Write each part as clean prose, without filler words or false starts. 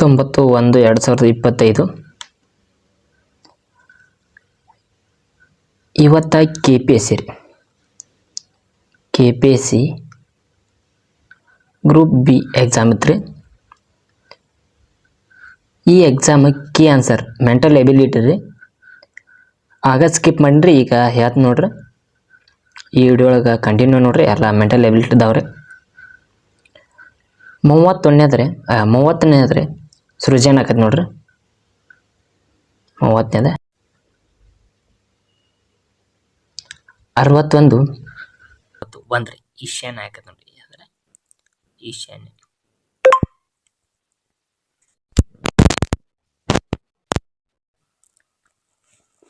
19/1/2025 ಇವತ್ತ KPSC ರೀ. KPSC group B exam ಇತ್ತು. ಈ exam key answer mental ability ರೀ. ಆಗ ಸ್ಕಿಪ್ ಮಾಡಿರಿ, ಈಗ ಹೇಳ್ತ ನೋಡ್ರಿ. ಈ ವಿಡಿಯೋ ಒಳಗೆ ಕಂಟಿನ್ಯೂ ನೋಡ್ರಿ, ಎಲ್ಲ ಮೆಂಟಲ್ ಎಬಿಲಿಟಿ ಇದಾವ್ರಿ. 30ನೇದ್ರಿ ಸೃಜನ ಆಕೈತಿ ನೋಡ್ರಿ. 30ನೇದ 61 ಬಂದ್ರಿ ಈಶಾನ್ಯ ಆಕೈತಿ ನೋಡ್ರಿ. ಅಂದ್ರೆ ಈಶಾನ್ಯ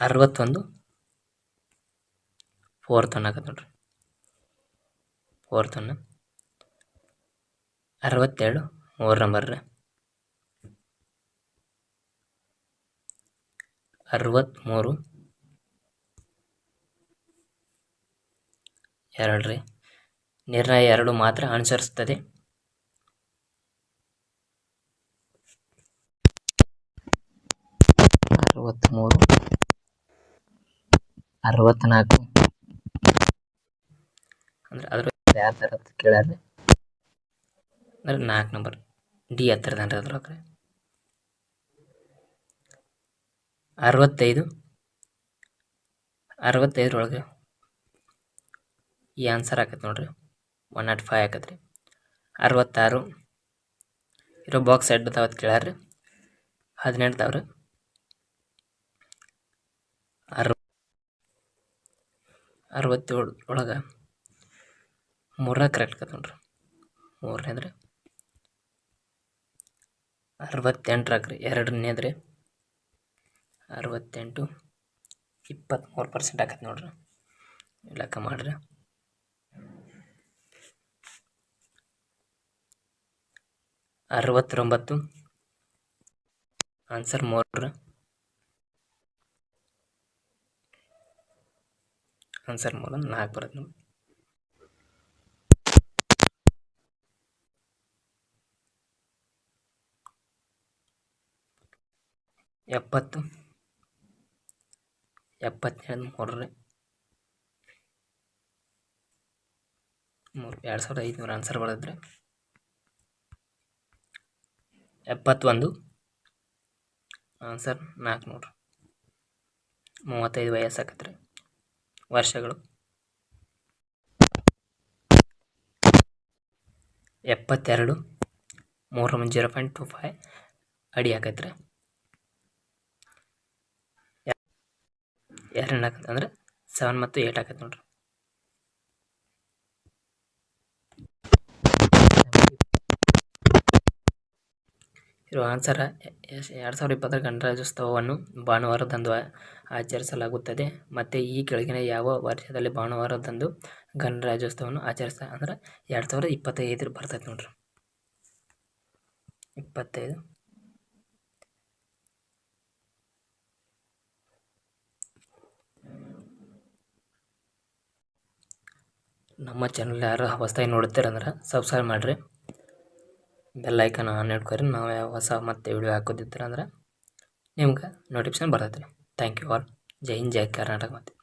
61 4th ಒನ್ ಆಕೈತಿ ನೋಡ್ರಿ. 4th ಒನ್ 62 3 ನಂಬರ್ ರೀ. 63 2 ರೀ. ನಿರ್ಣಯ 2 ಮಾತ್ರ ಅನುಸರಿಸುತ್ತದೆ. 63 64 ಅಂದ್ರೆ ಅದ್ರ ಯಾವ ಥರ ಕೇಳ್ಯಾರ್ರಿ ಅಂದ್ರೆ 4 ನಂಬರ್ ಡಿ ಹತ್ತಿರದನ್ರಿ ಅದ್ರೊಳಗೆ. 65 ಒಳಗೆ ಈ ಆನ್ಸರ್ ಆಕೈತಿ ನೋಡ್ರಿ. 105 ಆಕೈತ್ರಿ. 66 ಇರೋ ಬಾಕ್ಸ್ ಎಡ್ ಅದಾವತ್ ಕೇಳ್ಯಾರ್ರಿ. 18 ಅದಾವ್ರಿ. 67 ಒಳಗೆ 3 ಕರೆಕ್ಟ್ ಆಕೈತಿ ನೋಡ್ರಿ. 3ನೇದ್ರಿ. 68 2ನೇದ್ರಿ. 68 23% ಆಕೈತಿ ನೋಡ್ರಿ. ಲೆಕ್ಕ ಮಾಡ್ರಿ. 69 ಆನ್ಸರ್ 3 ಆನ್ಸರ್ 3 4 ಬರುತ್ತೆ ನೋಡಿ. 70 3 ರೀ. 2500 ಆನ್ಸರ್ ಬರೋದ್ರಿ. 71 ಆನ್ಸರ್ 4 ನೋಡ್ರಿ. 35 ವಯಸ್ಸು ಆಕತ್ರಿ. ವರ್ಷಗಳು 72 3 0.25 ಅಡಿ ಆಕೈತ್ರಿ. 2 ಆಕೈತಿ ಅಂದ್ರೆ 7 ಮತ್ತು 8 ಆಕೈತಿ ನೋಡ್ರಿ. ಇರೋ ಆನ್ಸರ್ 2020 ಗಣರಾಜ್ಯೋತ್ಸವವನ್ನು ಭಾನುವಾರದಂದು ಆಚರಿಸಲಾಗುತ್ತದೆ. ಮತ್ತೆ ಈ ಕೆಳಗಿನ ಯಾವ ವರ್ಷದಲ್ಲಿ ಭಾನುವಾರದಂದು ಗಣರಾಜ್ಯೋತ್ಸವವನ್ನು ಆಚರಿಸ್ತಾರೆ ಅಂದ್ರೆ 2025 ಬರ್ತೈತಿ ನೋಡ್ರಿ. 25 ನಮ್ಮ ಚಾನಲ್ ಯಾರು ಹೊಸದಾಗಿ ನೋಡ್ತೀರಂದ್ರೆ ಸಬ್ಸ್ಕ್ರೈಬ್ ಮಾಡಿರಿ, ಬೆಲ್ ಐಕನ್ ಆನ್ ಇಟ್ಕೊರಿ. ನಾವು ಯಾವ ಹೊಸ ಮತ್ತೆ ವಿಡಿಯೋ ಹಾಕೋದಿದ್ರೆ ಅಂದ್ರೆ ನಿಮ್ಗೆ ನೋಟಿಫಿಕೇಶನ್ ಬರ್ತೈತೆ ರೀ. Thank you all. ಜೈ ಹಿಂದ್, ಜೈ ಕರ್ನಾಟಕ. ಮತ್ತೆ